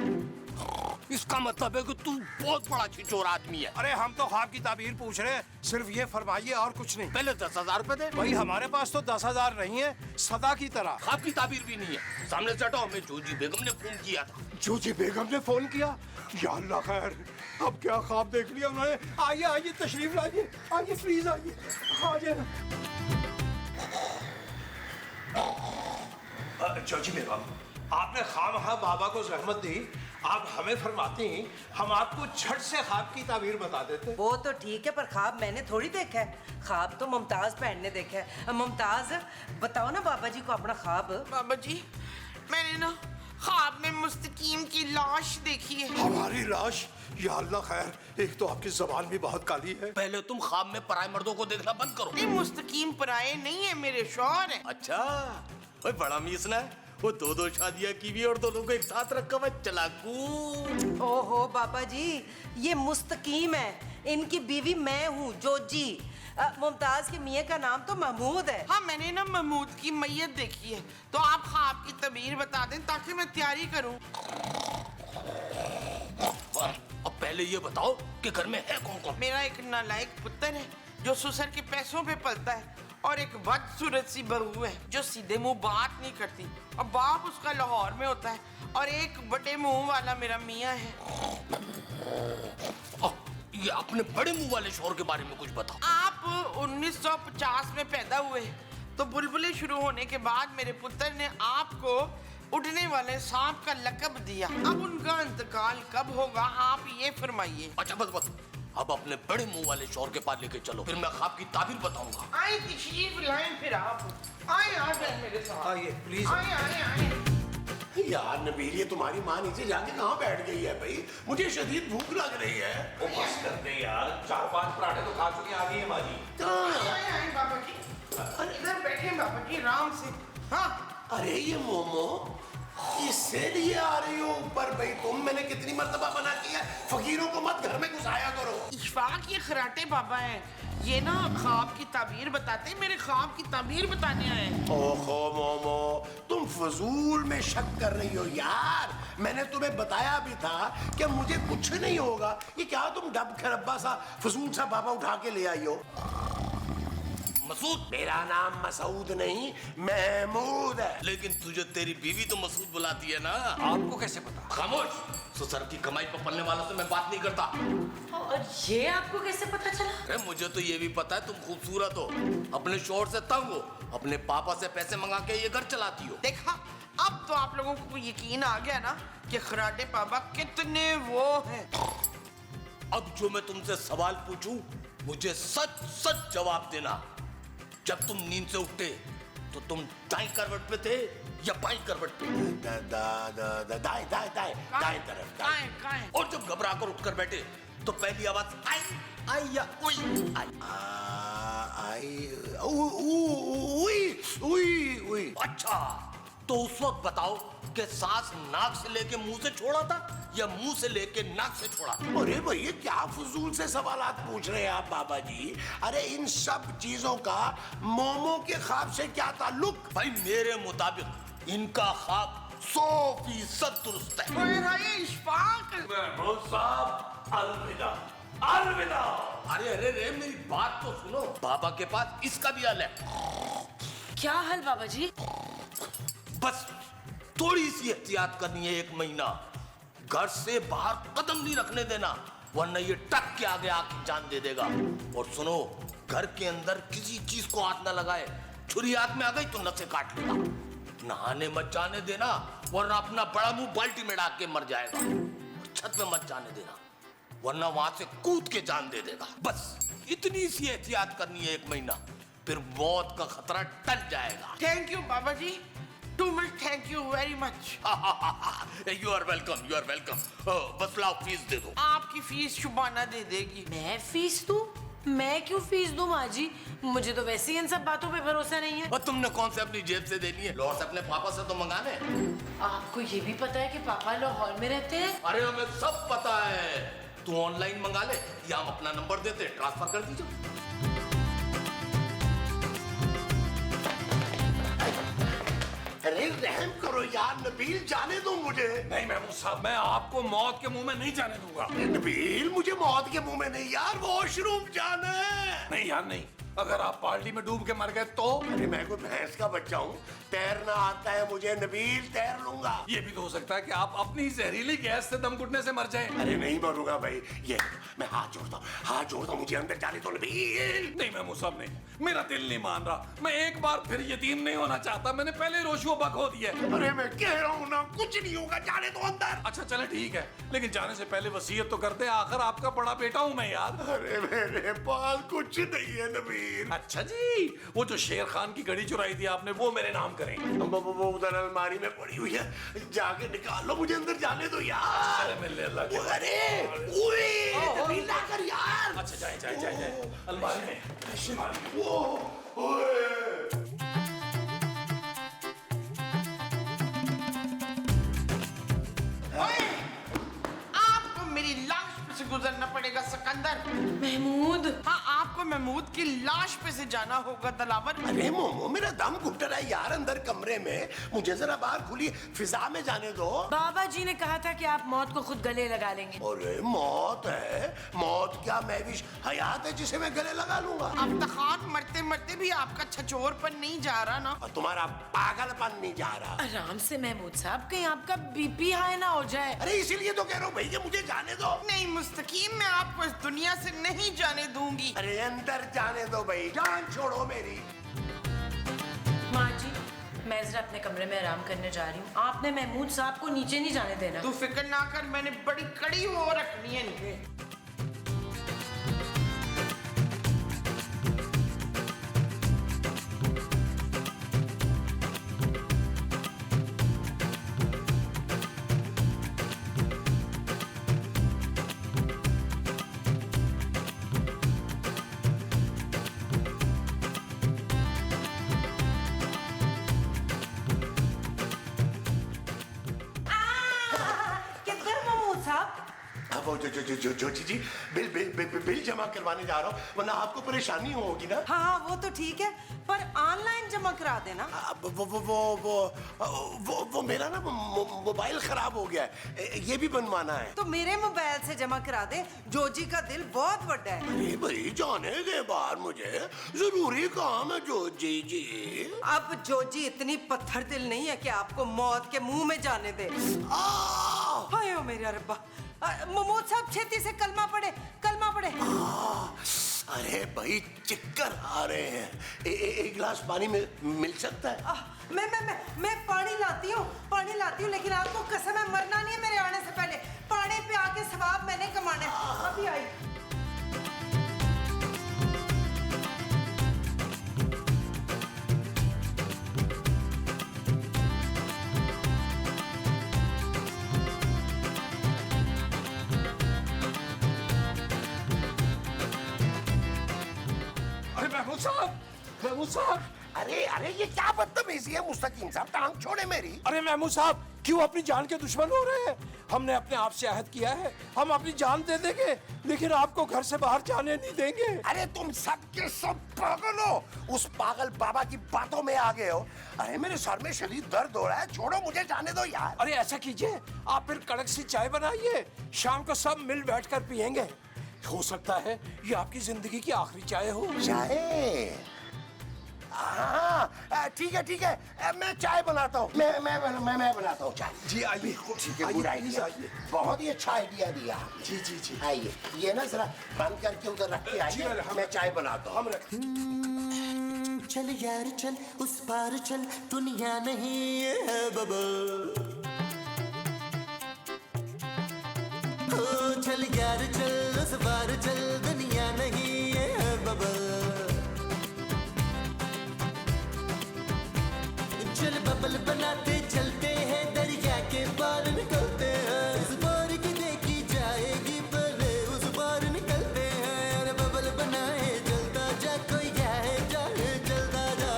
इसका मतलब है कि तू बहुत बड़ा छिचोर आदमी है। अरे हम तो ख्वाब की ताबीर पूछ रहे हैं, सिर्फ ये फरमाइए और कुछ नहीं। पहले 10,000 रुपए दे। भाई हमारे पास तो 10,000 नहीं है, सदा की तरह। ख्वाब की ताबीर भी नहीं है। सामने से हटो, हमें जोजी बेगम ने फोन किया था। जोजी बेगम ने फोन किया? या अल्लाह खैर, अब क्या ख्वाब देख लिया उन्होंने। आइए आइए तशरीफ लाइए, आइए प्लीज आइए, आ जाए। जोजी बेगम आपने खामखा बाबा को जहमत दी आप हमें फरमाते हैं, हम आपको झट से ख्वाब की ताबीर बता देते। वो तो ठीक है, पर ख्वाब मैंने थोड़ी देखा है, ख्वाब तो मुमताज बहन ने देखा है। मुमताज, बताओ ना बाबा जी को अपना ख्वाब। बाबा जी, मैंने ना ख्वाब में मुस्तकीम की लाश देखी है। हमारी लाश? या अल्लाह खैर, एक तो आपकी जबान भी बहुत काली है। पहले तुम ख्वाब में पराए मर्दों को देखना बंद करो। नहीं, मुस्तकीम पराए नहीं है, मेरे शौहर है। अच्छा, ओए बड़ा मीसना है, वो दो शादियां की भी और दोनों को एक साथ रखा हुआ चलाकू। ओहो बाबा जी, ये मुस्तकीम है, इनकी बीवी मैं हूँ, जोजी। मुमताज के मियाँ का नाम तो महमूद है। हाँ, मैंने ना महमूद की मैयत देखी है, तो आप ख्वाब की तबीर बता दें ताकि मैं तैयारी करूं। अब पहले ये बताओ कि घर में है कौन कौन? मेरा एक नालायक पुत्र है जो ससुर के पैसों पे पलता है, और एक बदसूरत सी बहू है जो सीधे मुंह बात नहीं करती, और बाप उसका लाहौर में होता है, और एक बड़े मुंह वाला मेरा मियाँ है। ये अपने बड़े मुंह वाले शोहर के बारे में कुछ बताओ। आप 1950 में पैदा हुए, तो बुलबुलें शुरू होने के बाद मेरे पुत्र ने आपको उड़ने वाले सांप का लक़ब दिया। अब उनका इंतकाल कब होगा, आप ये फरमाइए। अच्छा बस, अब अपने बड़े मुंह वाले शोहर के पास लेके चलो, फिर मैं ख्वाब की ताबीर बताऊंगा। आए तशरीफ लाएं, फिर आप आए आ जाए मेरे साथ। आइए प्लीज। आए आए आए। यार नबील, ये तुम्हारी माँ नीचे जाके कहाँ बैठ गई है भाई? मुझे शदीद भूख लग रही है। वो बस कर दे यार, 4-5 पराठे तो खा चुके, आ गई है माँ जी। आए आए बाबा जी, इधर बैठे बाबा जी आराम से। हाँ, अरे ये मोमो इससे लिए आ रही हो ऊपर भाई तुम? मैंने कितनी मर्तबा मना किया, फकीरों को मत घर में घुसाया करो। इशफाक ये खराटे बाबा है, ये ना ख्वाब की ताबीर बताते, मेरे ख्वाब की ताबीर बताने आए। ओहो मोमो, तुम फजूल में शक कर रही हो यार। मैंने तुम्हें बताया भी था कि मुझे कुछ नहीं होगा। ये क्या तुम डब खरब्बा सा फजूल सा बाबा उठा के ले आई हो? मसूद? मेरा नाम मसूद नहीं महमूद है। लेकिन तुझे तेरी बीवी तो मसूद बुलाती है ना। आपको कैसे पता? खामोश, ससुर की कमाई पर पलने वालों से मैं बात नहीं करता। और ये आपको कैसे पता चला? अरे मुझे तो ये भी पता है तुम खूबसूरत हो, अपने शोहर से तंग हो, अपने पापा से पैसे मंगा के ये घर चलाती हो। देखा, अब तो आप लोगों को यकीन आ गया ना कि खराटे बाबा कितने वो हैं। अब जो मैं तुमसे सवाल पूछूं, मुझे सच सच जवाब देना। जब तुम नींद से उठे तो तुम दाईं करवट पे थे या बाईं करवट पे? दाएं दाएं दाएं दाएं तरफ। दाएं। और जब घबरा कर उठकर बैठे तो पहली आवाज आई या उई आई? उई। अच्छा, तो उस वक्त बताओ कि सांस नाक से लेके मुंह से छोड़ा था या मुंह से लेके नाक से छोड़ा था? अरे भैया, क्या फजूल से सवालात पूछ रहे हैं आप बाबा जी? अरे इन सब चीजों का मोमो के ख्वाब से क्या ताल्लुक? भाई मेरे मुताबिक इनका ख्वाब 100% दुरुस्त है। इशफाक, महमूद साहब, अलविदा अलविदा। अरे अरे रे, मेरी बात तो सुनो। बाबा के पास इसका भी हल है। क्या हल बाबा जी? बस थोड़ी सी एहतियात करनी है, 1 महीना घर से बाहर कदम नहीं रखने देना, वरना ये टक के आगे आके जान दे देगा। और सुनो, घर के अंदर किसी चीज को हाथ ना लगाए, छुरी हाथ में आ गई तो नसें काट लेगा। नहाने मत जाने देना, वरना अपना बड़ा मुंह बाल्टी में डाल के मर जाएगा। छत पे मत जाने देना, वरना वहां से कूद के जान दे देगा। बस इतनी सी एहतियात करनी है 1 महीना, फिर मौत का खतरा टल जाएगा। थैंक यू बाबा जी, too much, thank you very much. You are welcome, you are welcome. बस लाओ फीस दे दो। आपकी फीस शुबाना दे देगी। मैं फीस दूं? मैं क्यों फीस दूं माँ जी? मुझे तो वैसे ही इन सब बातों पे भरोसा नहीं है। और तुमने कौन से अपनी जेब से देनी है? लाहौर से अपने पापा से तो मंगाने। आपको ये भी पता है कि पापा लाहौर में रहते हैं? अरे हमें सब पता है। तू ऑनलाइन मंगा ले या हम अपना नंबर देते, ट्रांसफर कर दीजिए। अरे रहम करो यार नबील, जाने दो मुझे। नहीं महमूद साहब, मैं आपको मौत के मुंह में नहीं जाने दूंगा। नबील, मुझे मौत के मुंह में नहीं यार, वॉशरूम जाना है। नहीं यार नहीं, अगर आप बाल्टी में डूब के मर गए तो? अरे मैं कोई भैंस का बच्चा हूँ, तैरना आता है मुझे नबील, तैर लूंगा। ये भी तो हो सकता है कि आप अपनी जहरीली गैस से दम घुटने से मर जाएं। अरे नहीं मरूंगा भाई, ये मैं हाथ जोड़ता हूँ, मुझे अंदर जाने दो नबील। नहीं महमूद साहब नहीं, मेरा दिल नहीं मान रहा। मैं एक बार फिर यतीम नहीं होना चाहता। मैंने पहले रोशो बक खो दिया। अरे मैं कह रहा हूँ ना, कुछ नहीं होगा, जाने दो अंदर। अच्छा चले ठीक है, लेकिन जाने से पहले वसीयत तो करते हैं, आखिर आपका बड़ा बेटा हूँ मैं यार। अरे मेरे पास कुछ नहीं है नबील। अच्छा जी, वो जो शेर खान की घड़ी चुराई थी आपने, वो मेरे नाम करें। वो उधर अलमारी में पड़ी हुई है, जाके निकाल लो, मुझे अंदर जाने दो यार। चले मिल ले अल्लाह के। अरे नबील ला कर यार। अच्छा जाए अलमारी में। आपको मेरी लाश पे से गुजरना पड़ेगा सिकंदर। महमूद, हाँ, आपको महमूद की लाश पे से जाना होगा दलावर। अरे मोमो, मेरा दम घुट रहा है यार अंदर कमरे में, मुझे जरा बाहर खुली फिजा में जाने दो। बाबा जी ने कहा था कि आप मौत को खुद गले लगा लेंगे। अरे मौत है, मौत क्या महविश हयात है जिसे मैं गले लगा लूंगा। अब तक मरते मरते भी आपका छछोरपन नहीं जा रहा ना, और तुम्हारा पागलपन नहीं जा रहा। आराम से महमूद साहब, कहीं आपका बीपी हाई ना हो जाए। अरे इसीलिए तो कह रहा हूँ भाई कि मुझे जाने दो। नहीं मुस्तकीम, मैं आपको इस दुनिया से नहीं जाने दूंगी। अरे अंदर जाने दो भाई, जान छोड़ो मेरी। माँ जी, मैं जरा अपने कमरे में आराम करने जा रही हूँ। आपने महमूद साहब को नीचे नहीं जाने देना। तू फिक्र ना कर, मैंने बड़ी कड़ी वो रखनी है इनके। अब वो जो जी बिल जमा करवाने जा रहा हूँ, वरना आपको परेशानी होगी ना। हाँ वो तो ठीक है, पर ऑनलाइन जमा करा देना। वो मेरा ना मोबाइल खराब हो गया है, ये भी बनवाना है। तो मेरे मोबाइल से जमा करा दे, जोजी का दिल बहुत बड़ा है। अरे भाई जाने दे बाहर, मुझे जरूरी काम है जोजी जी। अब जोजी इतनी पत्थर दिल नहीं है कि आपको मौत के मुंह में जाने दे। हाय ओ मेरे रब्बा, महमूद साहब छेती से कलमा पढ़े, कलमा पढ़े। अरे भाई चक्कर आ रहे हैं, एक गिलास पानी में मिल सकता है? मैं पानी लाती हूँ, लेकिन आपको कसम है मरना नहीं है मेरे आने से पहले। पानी पे आके सवाब मैंने कमाना है। अभी आई। महमूद साहब, अरे ये क्या बदतमीजी है मुस्तकीम साहब, टांग छोड़े मेरी। अरे महमूद साहब, क्यों अपनी जान के दुश्मन हो रहे हैं? हमने अपने आप से अहद किया है, हम अपनी जान दे देंगे, लेकिन आपको घर से बाहर जाने नहीं देंगे। अरे तुम सब के सब पागल हो, उस पागल बाबा की बातों में आ गए हो। अरे मेरे सर में शदीद दर्द हो रहा है, छोड़ो मुझे जाने दो यार। अरे ऐसा कीजिए, आप फिर कड़क सी चाय बनाइए, शाम को सब मिल बैठकर पियेंगे। हो सकता है ये आपकी जिंदगी की आखिरी चाय हो। चाय? हाँ ठीक है, मैं चाय बनाता हूँ, मैं बनाता हूँ चाय। जी आइए। ठीक है, गुड आइडिया, बहुत ही अच्छा आइडिया दिया। जी आइए, ये ना जरा बंद करके उधर रख के आइए, मैं चाय बनाता हूँ। चल यार चल, उस पार चल, दुनिया नहीं है बबल। चल यार चल, उस पार चल, दुनिया नहीं है बबल। चल बबल बनाते चलते हैं, दरिया के पार निकलते हैं। उस पार की देखी जाएगी, पहले उस पार निकलते हैं। अरे बबल बनाए चलता जा, कोई जाए जाए चलता जा।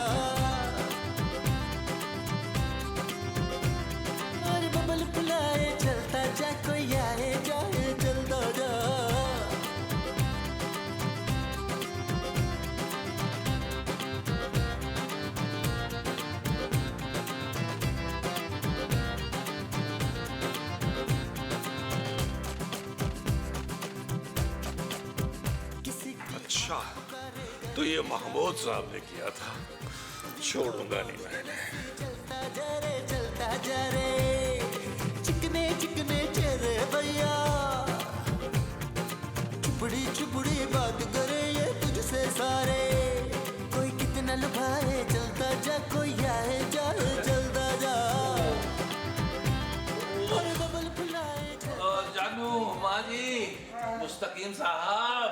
अरे बबल बनाए चलता जा, कोई आए जाए चलता जा। अच्छा, तो ये महमूद साहब ने किया था, छोड़ूंगा नहीं मैंने। चलता जा रे चिकने चिकने चेहरे भैया, चुपड़ी चुपड़ी बात करे ये तुझसे सारे, कोई कितना लुभाए चलता जा, कोई आए जाए चलता जा, और बबल फुलाए जानू माँ जी, मुस्तकीम साहब,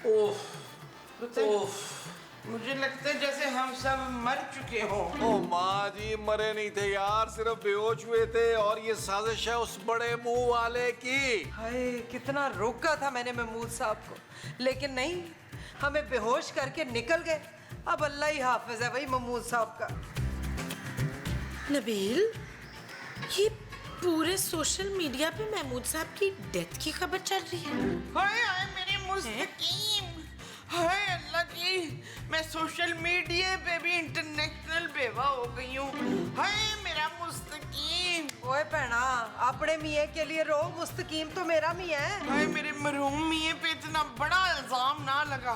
ओफ ओफ, मुझे लगता है जैसे हम सब मर चुके हो। ओ माँ जी मरे नहीं थे यार, सिर्फ बेहोश हुए थे, और ये साजिश है उस बड़े मुंह वाले की। हाय कितना रोका था मैंने महमूद साहब को, लेकिन नहीं, हमें बेहोश करके निकल गए। अब अल्लाह ही हाफिज है भाई महमूद साहब का। नबील, ये पूरे सोशल मीडिया पे महमूद साहब की डेथ की खबर चल रही है। हाय हाय मेरी मुस्तकीम, हाय अल्लाह की, मैं सोशल मीडिया पे भी इंटरनेशनल बेवा हो गई हूँ। हाय मेरा मुस्तकीम। ओए भैना, अपने मियाँ के लिए रो, मुस्तकीम तो मेरा मियाँ है। हाय मेरे मरहूम मियाँ पे इतना बड़ा इल्जाम ना लगा,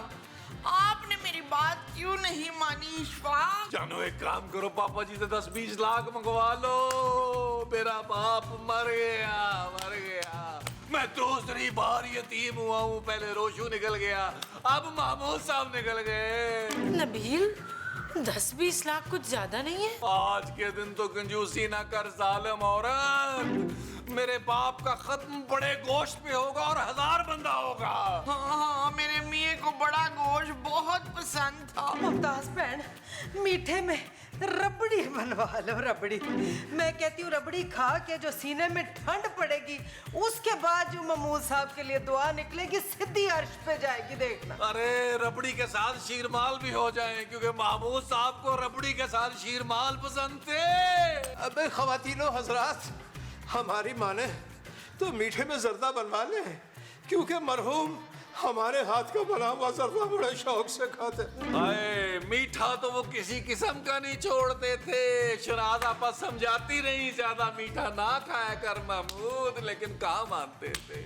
आपने मेरी बात क्यों नहीं मानी इशफाक? जानो एक काम करो, पापा जी से 10-20 लाख मंगवा लो, मेरा बाप मर गया मर गया। मैं दूसरी बार यतीम हुआ हूँ, पहले रोशू निकल गया, अब महमूद साहब निकल गए। नबील, 10-20 लाख कुछ ज्यादा नहीं है? आज के दिन तो कंजूसी ना कर जालिम औरत, मेरे बाप का खत्म बड़े गोश्त पे होगा और 1000 बंदा होगा। हाँ, मेरे मियाँ को बड़ा गोश्त बहुत पसंद था। मुमताज बहन, मीठे में रबड़ी बनवा लो, रबड़ी। मैं कहती हूँ रबड़ी खा के जो सीने में ठंड पड़ेगी, उसके बाद जो महमूद साहब के लिए दुआ निकलेगी, सीधी अर्श पे जाएगी, देखना। अरे रबड़ी के साथ शीरमाल भी हो जाए, क्योंकि महमूद साहब को रबड़ी के साथ शीरमाल पसंद थे। अबे खवातीनो हजरात, हमारी माने तो मीठे में जर्दा बनवा ले, क्योंकि मरहूम हमारे हाथ का बना हुआ जर्दा बड़े शौक से खाते। अरे मीठा तो वो किसी किस्म का नहीं छोड़ते थे, शनाज आपा समझाती रही ज्यादा मीठा ना खाया कर महमूद, लेकिन कहाँ मानते थे।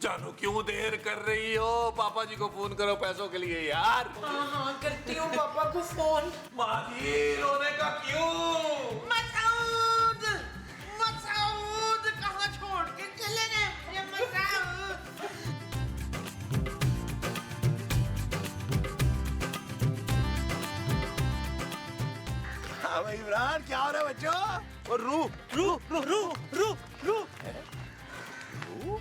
जानू क्यों देर कर रही हो, पापा जी को फोन करो पैसों के लिए यार। हाँ करती हूँ पापा को फोन। माँ जी रोने का क्यों? मसूद, मसूद कहाँ छोड़ के चले गए ये मसूद? हाँ भाई इमरान, क्या हो रहा है बच्चों? और रू रू रू रू रू रू रू।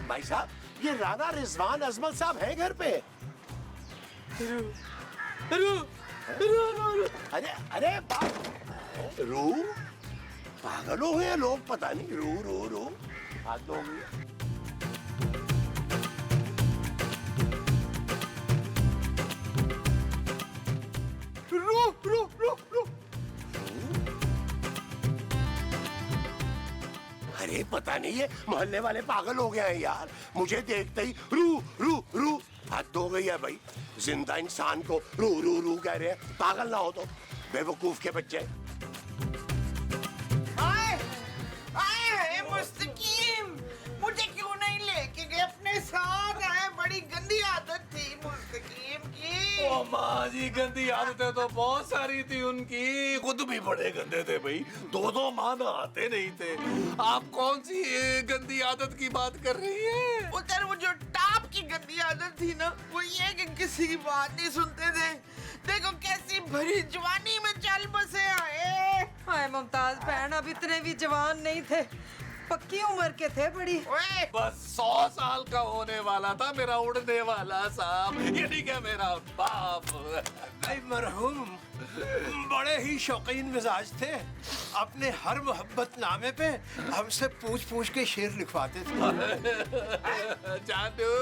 भाई साहब, ये राना रिजवान अजमल साहब हैं घर पे? रू रू रू रू। अरे अरे रू, पागल हो गए लोग, पता नहीं। रू रू रू हाथ हो गई। रू रू रू रू। अरे पता नहीं, ये मोहल्ले वाले पागल हो गए हैं यार, मुझे देखते ही रू रू रू। हद हो गई है भाई, जिंदा इंसान को रू रू रू कह रहे हैं, पागल ना हो तो, बेवकूफ के बच्चे। आए आए मुस्तकीम, मुझे क्यों नहीं लेके गए अपने साथ? आए, बड़ी गंदी आदत थी मुस्तकीम की। ओ माँ जी, गंदी आदतें तो बहुत सारी थी उनकी, खुद भी बड़े गंदे थे भाई, दो माँ नहाते नहीं थे। आप कौन सी गंदी आदत की बात कर रही है? उधर वो जो टाप की गंदी आदत थी ना, वो ये कि किसी की बात नहीं सुनते थे। देखो कैसी भरी जवानी में चल बसे आए। हाय मुमताज बहन, अब इतने भी जवान नहीं थे, पक्की उम्र के थे बड़ी। बस 100 साल का होने वाला था मेरा उड़ने वाला साहब, ये नहीं क्या मेरा बाप। भाई मरहूम बड़े ही शौकीन मिजाज थे, अपने हर मोहब्बत नामे पे हमसे पूछ पूछ के शेर लिखवाते थे। जानू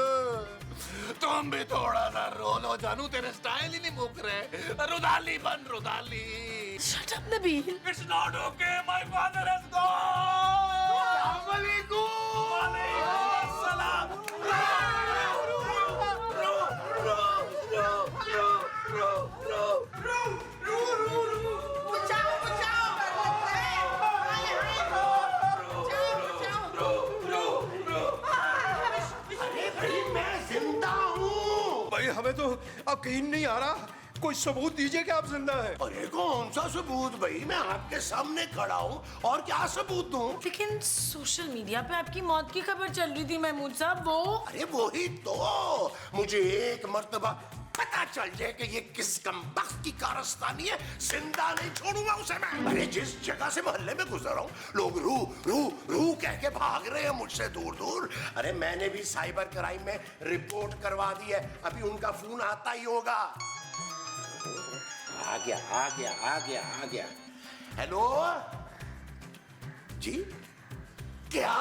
तुम भी थोड़ा सा रो लो जानू, तेरे स्टाइल ही नहीं मुक रहे। रुदाली बन rudali. Shut up, Nabil. It's not okay, my father has gone. यकीन नहीं आ रहा। कोई सबूत दीजिए कि आप जिंदा हैं। अरे कौन सा सबूत भाई, मैं आपके सामने खड़ा हूँ और क्या सबूत दूँ? लेकिन सोशल मीडिया पे आपकी मौत की खबर चल रही थी महमूद साहब, वो। अरे वही तो, मुझे एक मर्तबा पता चल जाए कि ये किस कमबख्त की कारस्तानी है, जिंदा नहीं छोड़ूंगा उसे मैं। अरे जिस जगह से मोहल्ले में गुजर रहा हूँ, लोग रू रू रू कह के भाग रहे हैं मुझसे दूर दूर। अरे मैंने भी साइबर क्राइम में रिपोर्ट करवा दी है, अभी उनका फोन आता ही होगा। आ गया आ गया आ गया आ गया। हेलो जी, क्या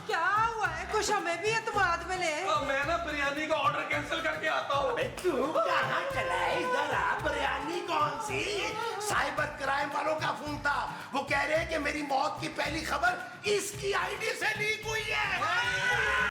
क्या हुआ है? कुछ हमें भी एतमाद में ले। मैं ना बिरयानी का ऑर्डर कैंसिल करके आता हूँ। तू कहाँ चला है? इधर आ। बिरयानी कौन सी? साइबर क्राइम वालों का फोन था, वो कह रहे हैं कि मेरी मौत की पहली खबर इसकी आईडी से लीक हुई है।